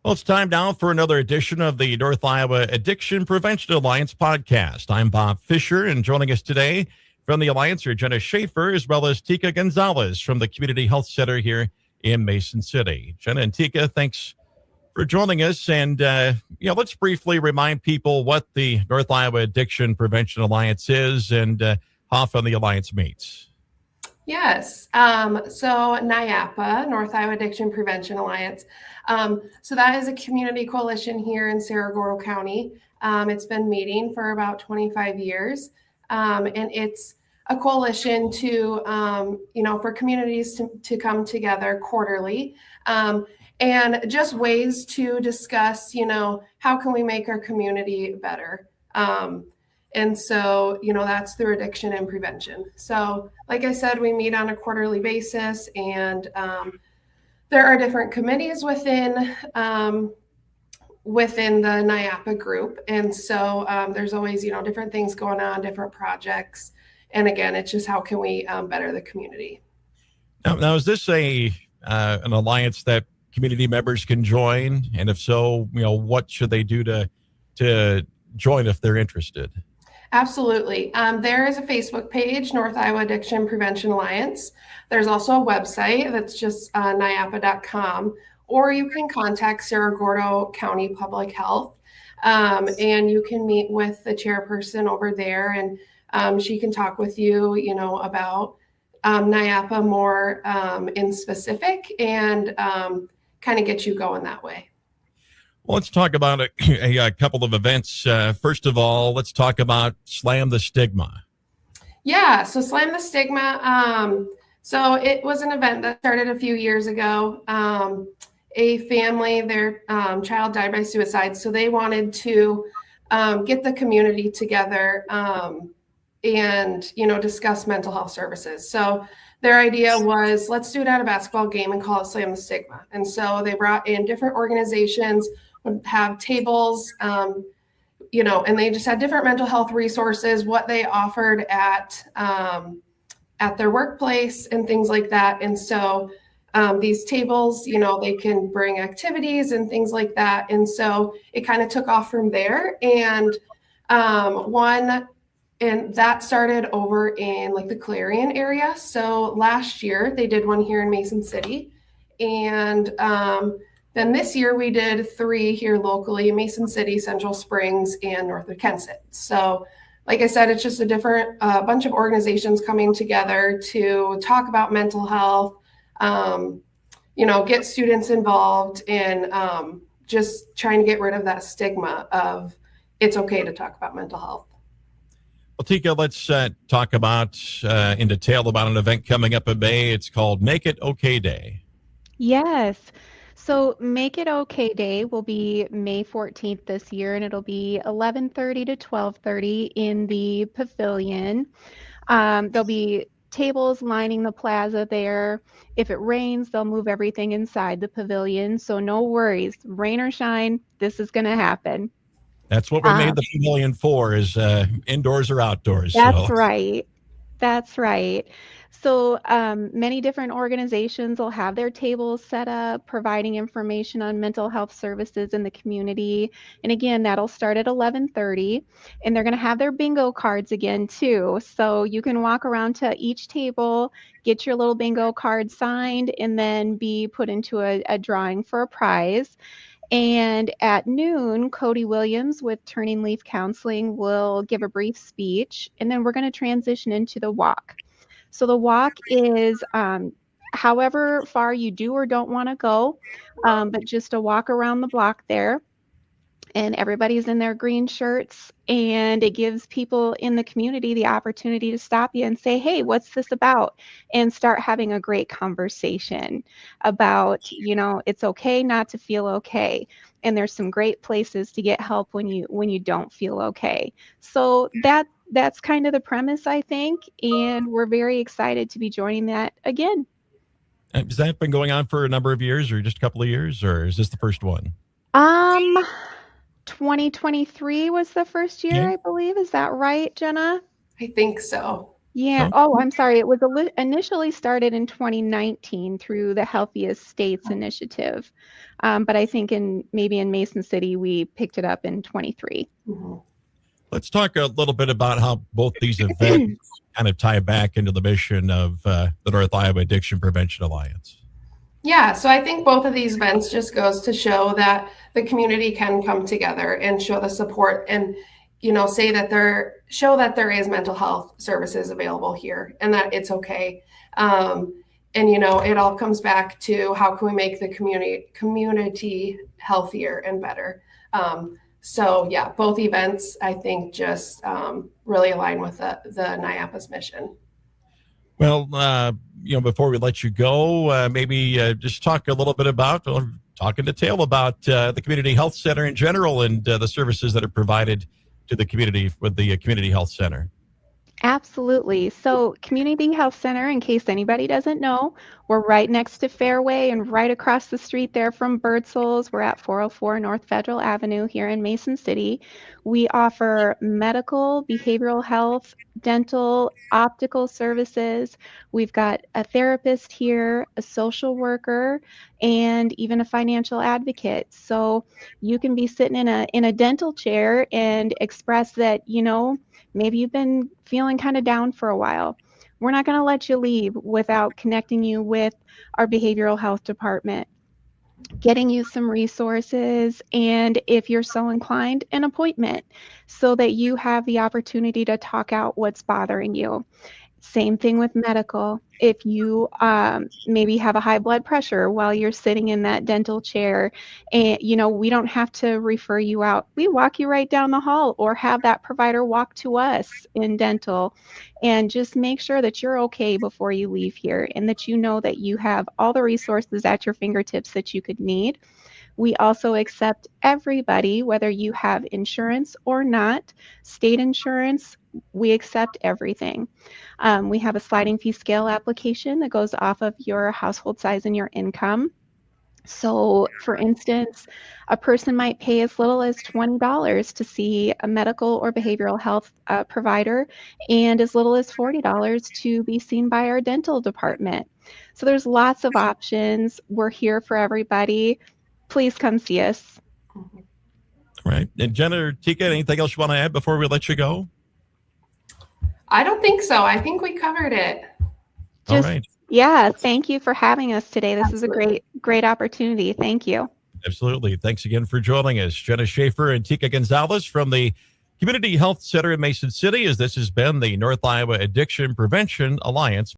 Well, it's time now for another edition of the North Iowa Addiction Prevention Alliance podcast. I'm Bob Fisher, and joining us today from the Alliance are Jenna Schaefer, as well as Teka Gonzalez from the Community Health Center here in Mason City. Jenna and Teka, thanks for joining us. And, let's briefly remind people what the North Iowa Addiction Prevention Alliance is and how often the Alliance meets. Yes. So NIAPA, North Iowa Addiction Prevention Alliance. So that is a community coalition here in Cerro Gordo County. It's been meeting for about 25 years. And it's a coalition to, for communities to come together quarterly. And just ways to discuss, how can we make our community better? And so, that's through addiction and prevention. So, like I said, we meet on a quarterly basis, and there are different committees within the NIAPA group. And so there's always, different things going on, different projects. And again, it's just how can we better the community? Now is this an alliance that community members can join? And if so, what should they do to join if they're interested? Absolutely. There is a Facebook page, North Iowa Addiction Prevention Alliance. There's also a website that's just niapa.com, or you can contact Cerro Gordo County Public Health, and you can meet with the chairperson over there, and she can talk with you, about NIAPA more in specific, and kind of get you going that way. Well, let's talk about a couple of events. First of all, let's talk about Slam the Stigma. Yeah, so Slam the Stigma. So it was an event that started a few years ago. A family, their child died by suicide, so they wanted to get the community together and discuss mental health services. So their idea was, let's do it at a basketball game and call it Slam the Stigma. And so they brought in different organizations, would have tables, and they just had different mental health resources, what they offered at their workplace and things like that. And so these tables, they can bring activities and things like that. And so it kind of took off from there. And that started over in the Clarion area. So last year they did one here in Mason City. And then this year we did 3 here locally, Mason City, Central Springs, and Northwood Kensett. So like I said, it's just a different bunch of organizations coming together to talk about mental health, get students involved in just trying to get rid of that stigma of it's okay to talk about mental health. Well, Teka, let's talk about in detail about an event coming up in May. It's called Make It Okay Day. Yes. So Make It Okay Day will be May 14th this year, and it'll be 11:30 to 12:30 in the pavilion. There'll be tables lining the plaza there. If it rains, they'll move everything inside the pavilion. So no worries, rain or shine, this is going to happen. That's what we made the pavilion for, is indoors or outdoors. That's right. That's right. So many different organizations will have their tables set up, providing information on mental health services in the community. And again, that'll start at 11:30. And they're going to have their bingo cards again, too. So you can walk around to each table, get your little bingo card signed, and then be put into a drawing for a prize. And at noon, Cody Williams with Turning Leaf Counseling will give a brief speech, and then we're going to transition into the walk. So the walk is however far you do or don't want to go, but just a walk around the block there. And everybody's in their green shirts, and it gives people in the community the opportunity to stop you and say, hey, what's this about? And start having a great conversation about, it's okay not to feel okay. And there's some great places to get help when you don't feel okay. So that's kind of the premise, I think. And we're very excited to be joining that again. Has that been going on for a number of years, or just a couple of years, or is this the first one? 2023 was the first year, I believe. Is that right, Jenna? I think so. Yeah. So, Oh, I'm sorry. It was initially started in 2019 through the Healthiest States initiative. But I think maybe in Mason City, we picked it up in 23. Mhm. let's talk a little bit about how both these events kind of tie back into the mission of the North Iowa Addiction Prevention Alliance. Yeah, so I think both of these events just goes to show that the community can come together and show the support and say that show that there is mental health services available here and that it's okay. And it all comes back to how can we make the community healthier and better. So yeah, both events I think just really align with the NIAPA's mission. Well, before we let you go, maybe just talk a little bit about, or talk in detail about the Community Health Center in general and the services that are provided to the community with the Community Health Center. Absolutely. So, Community Health Center, in case anybody doesn't know, we're right next to Fairway and right across the street there from Birdsell's. We're at 404 North Federal Avenue here in Mason City. We offer medical, behavioral health, dental, optical services. We've got a therapist here, a social worker, and even a financial advocate. So, you can be sitting in a dental chair and express that, maybe you've been feeling kind of down for a while. We're not going to let you leave without connecting you with our behavioral health department, getting you some resources, and if you're so inclined, an appointment so that you have the opportunity to talk out what's bothering you. Same thing with medical. If you maybe have a high blood pressure while you're sitting in that dental chair, and we don't have to refer you out. We walk you right down the hall or have that provider walk to us in dental, and just make sure that you're okay before you leave here and that you know that you have all the resources at your fingertips that you could need. We also accept everybody, whether you have insurance or not, state insurance, we accept everything. We have a sliding fee scale application that goes off of your household size and your income. So, for instance, a person might pay as little as $20 to see a medical or behavioral health provider, and as little as $40 to be seen by our dental department. So, there's lots of options. We're here for everybody. Please come see us. All right. And Jenna or Tika, anything else you want to add before we let you go? I don't think so. I think we covered it. All right. Yeah, thank you for having us today. This Absolutely. is a great opportunity. Thank you. Absolutely. Thanks again for joining us. Jenna Schaefer and Teka Gonzalez from the Community Health Center in Mason City, as this has been the North Iowa Addiction Prevention Alliance.